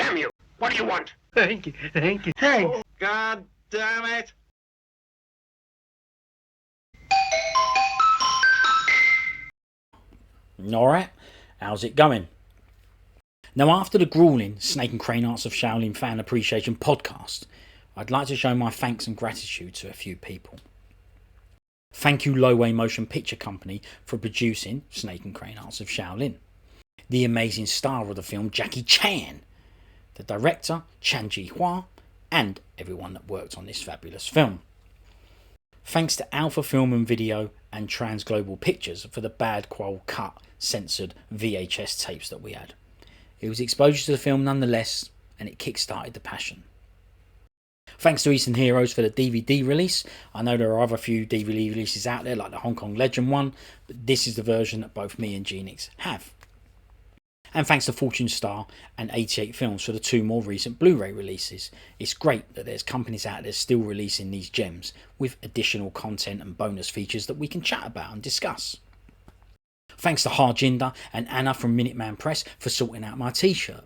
Damn you! What do you want? Thank you. Thanks. Oh, God damn it! Alright, how's it going? Now, after the grueling Snake and Crane Arts of Shaolin fan appreciation podcast, I'd like to show my thanks and gratitude to a few people. Thank you Loway Motion Picture Company for producing Snake and Crane Arts of Shaolin. The amazing star of the film, Jackie Chan. The director, Chan Ji-hwa, and everyone that worked on this fabulous film. Thanks to Alpha Film and Video and Trans Global Pictures for the bad qual cut censored VHS tapes that we had. It was exposure to the film nonetheless, and it kick-started the passion. Thanks to Eastern Heroes for the DVD release. I know there are other few DVD releases out there like the Hong Kong Legend one, but this is the version that both me and Genix have. And thanks to Fortune Star and 88 Films for the two more recent Blu-ray releases. It's great that there's companies out there still releasing these gems with additional content and bonus features that we can chat about and discuss. Thanks to Harjinder and Anna from Minuteman Press for sorting out my t-shirt.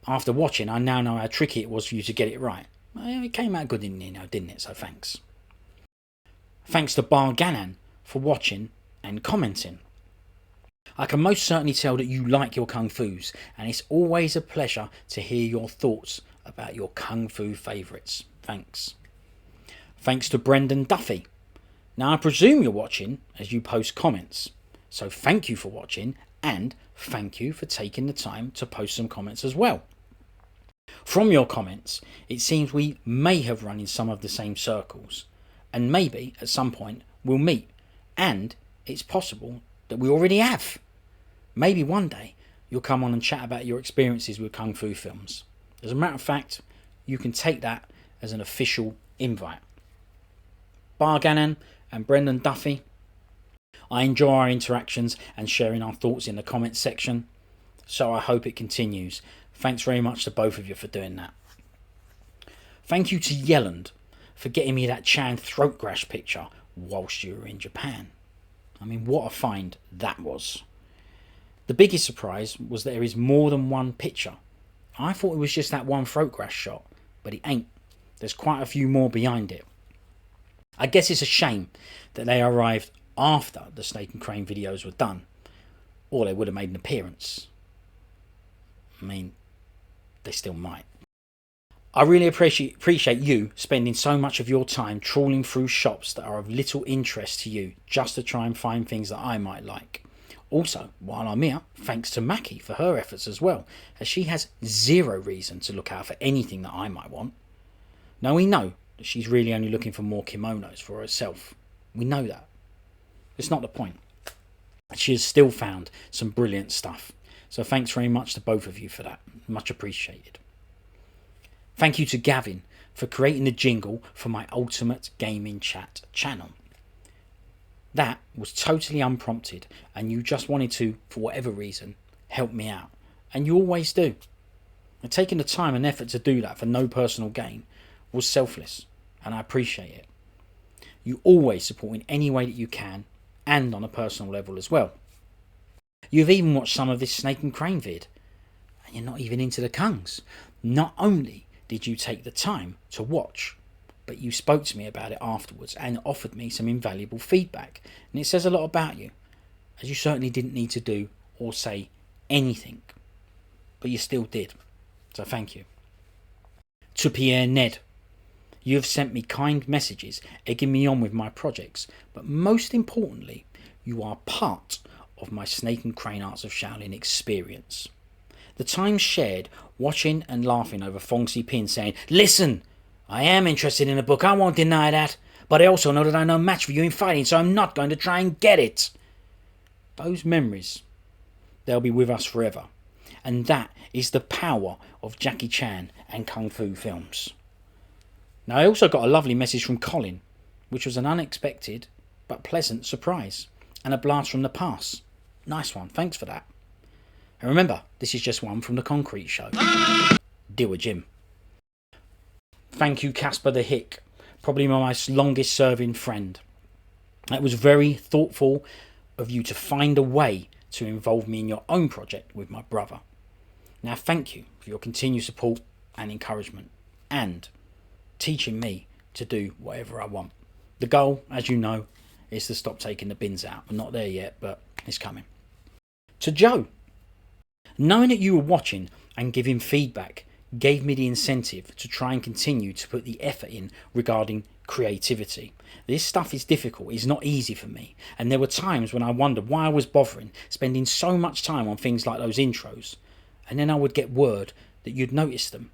After watching, I now know how tricky it was for you to get it right. It came out good in the end, didn't it? So thanks. Thanks to Bar Ganan for watching and commenting. I can most certainly tell that you like your Kung Fus, and it's always a pleasure to hear your thoughts about your Kung Fu favourites. Thanks. Thanks to Brendan Duffy. Now I presume you're watching as you post comments, so thank you for watching, and thank you for taking the time to post some comments as well. From your comments, it seems we may have run in some of the same circles, and maybe at some point we'll meet, and it's possible that we already have. Maybe one day you'll come on and chat about your experiences with Kung Fu films. As a matter of fact, you can take that as an official invite. Bar Ganan and Brendan Duffy, I enjoy our interactions and sharing our thoughts in the comments section, so I hope it continues. Thanks very much to both of you for doing that. Thank you to Yelland for getting me that Chan throat grash picture whilst you were in Japan. I mean, what a find that was. The biggest surprise was that there is more than one picture. I thought it was just that one throat grash shot, but it ain't. There's quite a few more behind it. I guess it's a shame that they arrived after the Snake and Crane videos were done, or they would have made an appearance. I mean, they still might. I really appreciate you spending so much of your time trawling through shops that are of little interest to you just to try and find things that I might like. Also, while I'm here, thanks to Maki for her efforts as well, as she has zero reason to look out for anything that I might want. Now we know that she's really only looking for more kimonos for herself. We know that. It's not the point. She has still found some brilliant stuff. So thanks very much to both of you for that. Much appreciated. Thank you to Gavin for creating the jingle for my Ultimate Gaming Chat channel. That was totally unprompted, and you just wanted to, for whatever reason, help me out. And you always do. And taking the time and effort to do that for no personal gain was selfless, and I appreciate it. You always support in any way that you can, and on a personal level as well. You've even watched some of this Snake and Crane vid, and you're not even into the Kungs. Not only did you take the time to watch, but you spoke to me about it afterwards and offered me some invaluable feedback. And it says a lot about you, as you certainly didn't need to do or say anything, but you still did. So thank you. To Pierre Ned, you have sent me kind messages, egging me on with my projects, but most importantly, you are part of my Snake and Crane Arts of Shaolin experience. The time shared watching and laughing over Fong Si Pin saying, "Listen, I am interested in the book, I won't deny that, but I also know that I'm no match for you in fighting, so I'm not going to try and get it." Those memories, they'll be with us forever. And that is the power of Jackie Chan and Kung Fu films. Now I also got a lovely message from Colin, which was an unexpected but pleasant surprise, and a blast from the past. Nice one, thanks for that. And remember, this is just one from the Concrete Show. Deal with Jim. Thank you, Casper the Hick, probably my longest serving friend. It was very thoughtful of you to find a way to involve me in your own project with my brother. Now thank you for your continued support and encouragement, and teaching me to do whatever I want. The goal, as you know, is to stop taking the bins out. We're not there yet, but it's coming. To Joe, knowing that you were watching and giving feedback gave me the incentive to try and continue to put the effort in regarding creativity. This stuff is difficult, it's not easy for me, and there were times when I wondered why I was bothering spending so much time on things like those intros, and then I would get word that you'd noticed them,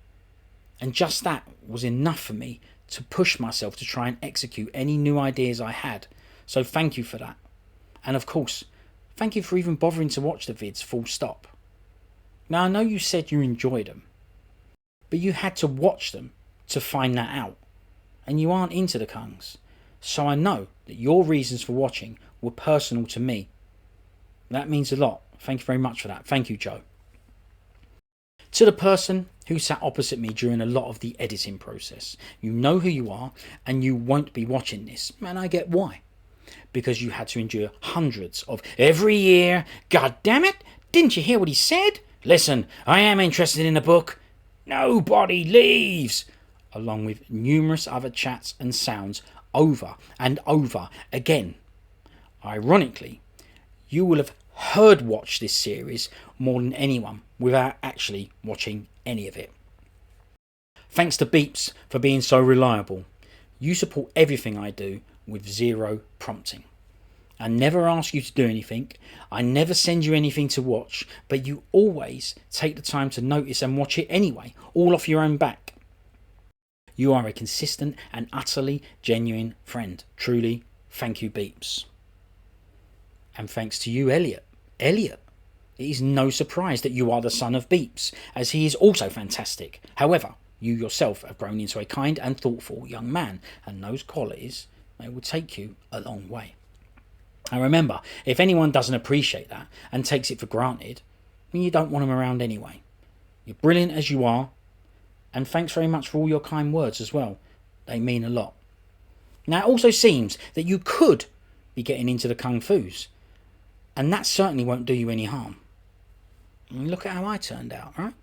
and just that was enough for me to push myself to try and execute any new ideas I had. So thank you for that, and of course thank you for even bothering to watch the vids full stop. Now I know you said you enjoyed them, but you had to watch them to find that out, and you aren't into the Kungs, so I know that your reasons for watching were personal to me. That means a lot. Thank you very much for that. Thank you, Joe. To the person who sat opposite me during a lot of the editing process, you know who you are and you won't be watching this, and I get why. Because you had to endure hundreds of every year, God damn it, didn't you hear what he said? Listen, I am interested in the book. Nobody leaves. Along with numerous other chats and sounds over and over again. Ironically, you will have heard watch this series more than anyone without actually watching any of it. Thanks to Beeps for being so reliable. You support everything I do with zero prompting. I never ask you to do anything. I never send you anything to watch, but you always take the time to notice and watch it anyway, all off your own back. You are a consistent and utterly genuine friend. Truly, thank you, Beeps. And thanks to you, Elliot. Elliot, it is no surprise that you are the son of Beeps, as he is also fantastic. However, you yourself have grown into a kind and thoughtful young man, and those qualities, they will take you a long way. And remember, if anyone doesn't appreciate that and takes it for granted, then you don't want them around anyway. You're brilliant as you are, and thanks very much for all your kind words as well. They mean a lot. Now, it also seems that you could be getting into the Kung Fus, and that certainly won't do you any harm. I mean, look at how I turned out, right?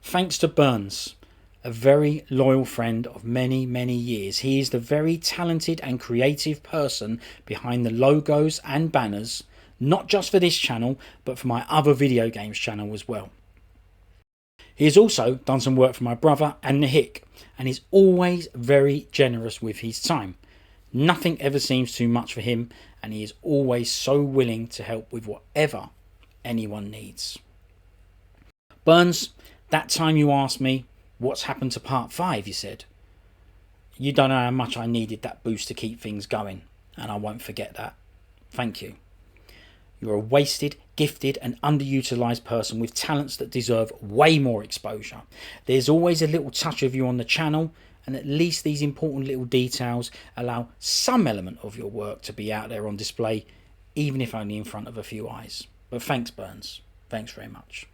Thanks to Burns, a very loyal friend of many, many years. He is the very talented and creative person behind the logos and banners, not just for this channel, but for my other video games channel as well. He has also done some work for my brother and the Hick, and is always very generous with his time. Nothing ever seems too much for him, and he is always so willing to help with whatever anyone needs. Burns, that time you asked me, what's happened to part 5, you said. You don't know how much I needed that boost to keep things going, and I won't forget that. Thank you. You're a wasted, gifted and underutilised person with talents that deserve way more exposure. There's always a little touch of you on the channel, and at least these important little details allow some element of your work to be out there on display, even if only in front of a few eyes. But thanks, Burns. Thanks very much.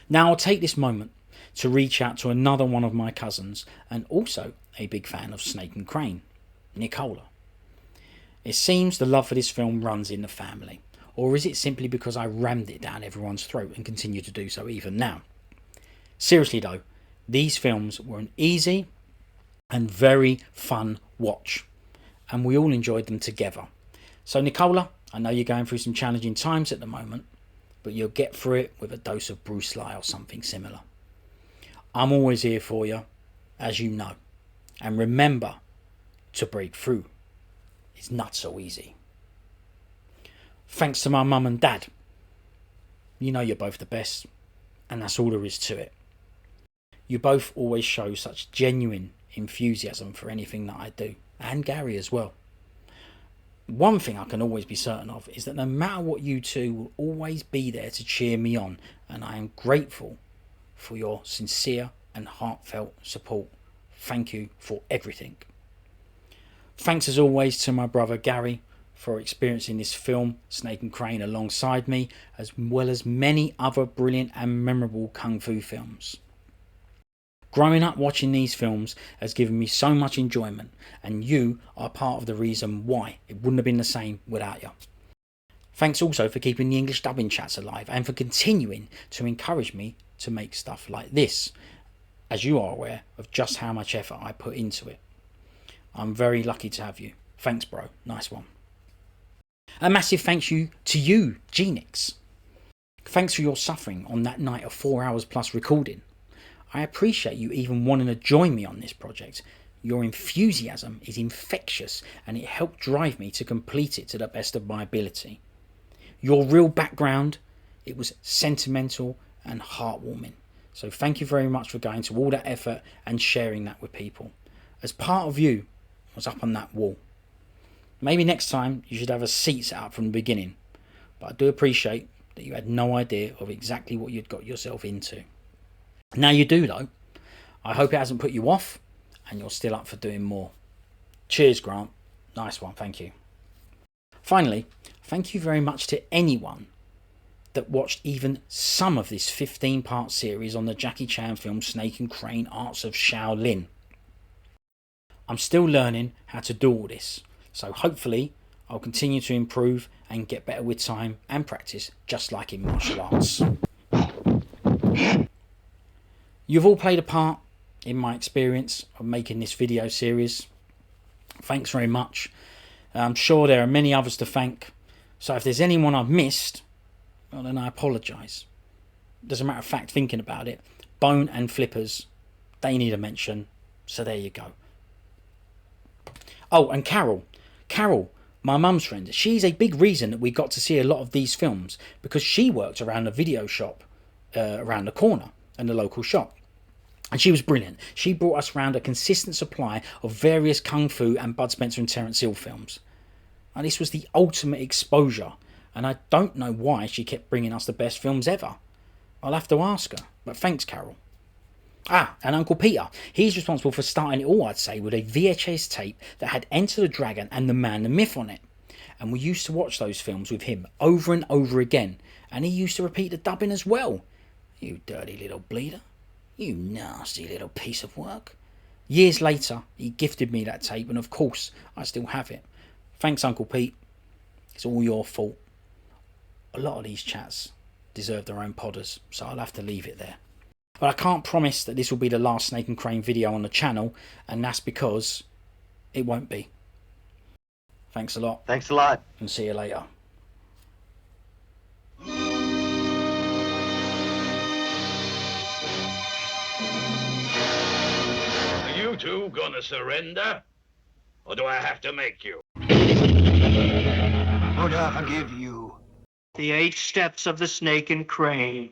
Now I'll take this moment to reach out to another one of my cousins, and also a big fan of Snake and Crane, Nicola. It seems the love for this film runs in the family, or is it simply because I rammed it down everyone's throat and continue to do so even now? Seriously though, these films were an easy and very fun watch, and we all enjoyed them together. So Nicola, I know you're going through some challenging times at the moment, but you'll get through it with a dose of Bruce Lee or something similar. I'm always here for you, as you know, and remember, to break through is not so easy. Thanks to my mum and dad. You know you're both the best, and that's all there is to it. You both always show such genuine enthusiasm for anything that I do, and Gary as well. One thing I can always be certain of is that no matter what, you two will always be there to cheer me on, and I am grateful for your sincere and heartfelt support. Thank you for everything. Thanks as always to my brother Gary for experiencing this film, Snake and Crane, alongside me, as well as many other brilliant and memorable Kung Fu films. Growing up watching these films has given me so much enjoyment, and you are part of the reason why it wouldn't have been the same without you. Thanks also for keeping the English dubbing chats alive and for continuing to encourage me to make stuff like this, as you are aware of just how much effort I put into it. I'm very lucky to have you. Thanks, bro. Nice one. A massive thank you to you, Genix. Thanks for your suffering on that night of 4 hours plus recording. I appreciate you even wanting to join me on this project. Your enthusiasm is infectious and it helped drive me to complete it to the best of my ability. Your real background, it was sentimental and heartwarming. So thank you very much for going to all that effort and sharing that with people. As part of you was up on that wall. Maybe next time you should have a seat set up from the beginning. But I do appreciate that you had no idea of exactly what you'd got yourself into. Now you do though. I hope it hasn't put you off and you're still up for doing more. Cheers, Grant. Nice one, thank you. Finally, thank you very much to anyone that watched even some of this 15-part series on the Jackie Chan film Snake and Crane Arts of Shaolin. I'm still learning how to do all this, so hopefully I'll continue to improve and get better with time and practice, just like in martial arts. You've all played a part in my experience of making this video series. Thanks very much. I'm sure there are many others to thank, so if there's anyone I've missed, well then I apologise. As a matter of fact, thinking about it, Bone and Flippers, they need a mention, so there you go. Oh, and Carol, my mum's friend, she's a big reason that we got to see a lot of these films, because she worked around a video shop around the corner in the local shop. And she was brilliant. She brought us around a consistent supply of various Kung Fu and Bud Spencer and Terence Hill films. And this was the ultimate exposure. And I don't know why she kept bringing us the best films ever. I'll have to ask her. But thanks, Carol. Ah, and Uncle Peter. He's responsible for starting it all, I'd say, with a VHS tape that had Enter the Dragon and The Man, the Myth on it. And we used to watch those films with him over and over again. And he used to repeat the dubbing as well. You dirty little bleeder. You nasty little piece of work. Years later, he gifted me that tape, and of course, I still have it. Thanks, Uncle Pete. It's all your fault. A lot of these chats deserve their own podders, so I'll have to leave it there. But I can't promise that this will be the last Snake and Crane video on the channel, and that's because it won't be. Thanks a lot. Thanks a lot. And see you later. Are you two gonna surrender? Or do I have to make you? Would I forgive you? The 8 steps of the Snake and Crane.